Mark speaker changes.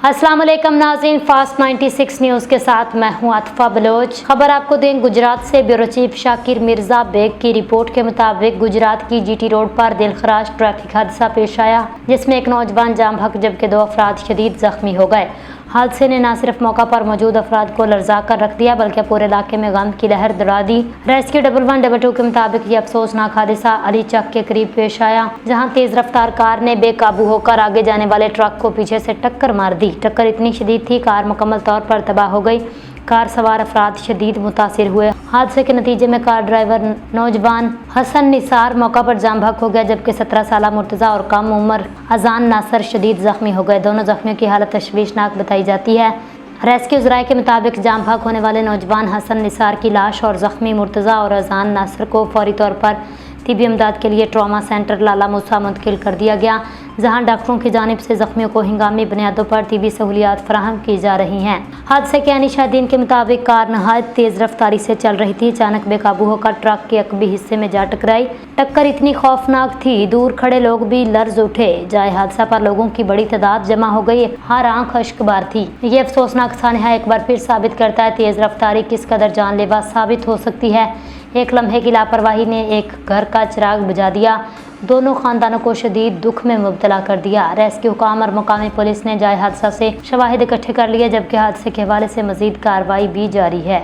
Speaker 1: अस्सलाम वालेकुम नाज़रीन, फास्ट 96 न्यूज़ के साथ मैं हूं आतिफा बलोच। खबर आपको दें गुजरात से। ब्यूरो चीफ शाकिर मिर्जा बेग की रिपोर्ट के मुताबिक गुजरात की जीटी रोड पर दिलखराश ट्रैफिक हादसा पेश आया, जिसमें एक नौजवान जाम भग जबकि 2 अफराद शदीद जख्मी हो गए। हादसे ने न सिर्फ मौका पर मौजूद अफराद को लर्जा कर रख दिया बल्कि पूरे इलाके में गम की लहर दौड़ा दी। रेस्क्यू 1112 के मुताबिक ये अफसोसनाक हादसा अली चक के करीब पेश आया, जहां तेज रफ्तार कार ने बेकाबू होकर आगे जाने वाले ट्रक को पीछे से टक्कर मार दी। टक्कर इतनी शदीद थी, कार मुकम्मल तौर पर तबाह हो गई। कार सवार अफराद शदीद मुतासिर हुए। हादसे के नतीजे में कार ड्राइवर नौजवान हसन निसार मौका पर जाम भग हो गया, जबकि 17 साल मुर्तज़ा और कम उम्र अजान नासर शदीद जख्मी हो गए। दोनों जख्मियों की हालत तशवीशनाक बताई जाती है। रेस्क्यू ज़राए के मुताबिक जाम भाग होने वाले नौजवान हसन निसार की लाश और जख्मी मुर्तज़ा और अजान नासर को फौरी तौर पर तिबी इमदाद के लिए ट्रॉमा सेंटर लाला मूसा मुंतकिल कर दिया गया, जहां डॉक्टरों की जानिब से जख्मियों को हंगामी बुनियादों पर तिबी सहूलियात फराहम की जा रही हैं। हादसे के यानी शाहीदीन के मुताबिक कार नहायत तेज रफ्तारी से चल रही थी। अचानक बेकाबू होकर ट्रक के अकबी हिस्से में जा टकराई। टक्कर इतनी खौफनाक थी, दूर खड़े लोग भी लर्ज उठे। जाए हादसा पर लोगों की बड़ी तादाद जमा हो गई, हर आंख अश्कबार थी। ये अफसोसनाक सानहा एक बार फिर साबित करता है तेज रफ्तारी किस कदर जानलेवा साबित हो सकती है। एक लम्हे की लापरवाही ने एक घर का चिराग बुझा दिया, दोनों खानदानों को शदीद दुख में मुब्तला कर दिया। रेस्क्यू हुकाम और मुकामी पुलिस ने जाए हादसा से शवाहिद इकट्ठे कर लिए, जबकि हादसे के हवाले से मजीद कार्रवाई भी जारी है।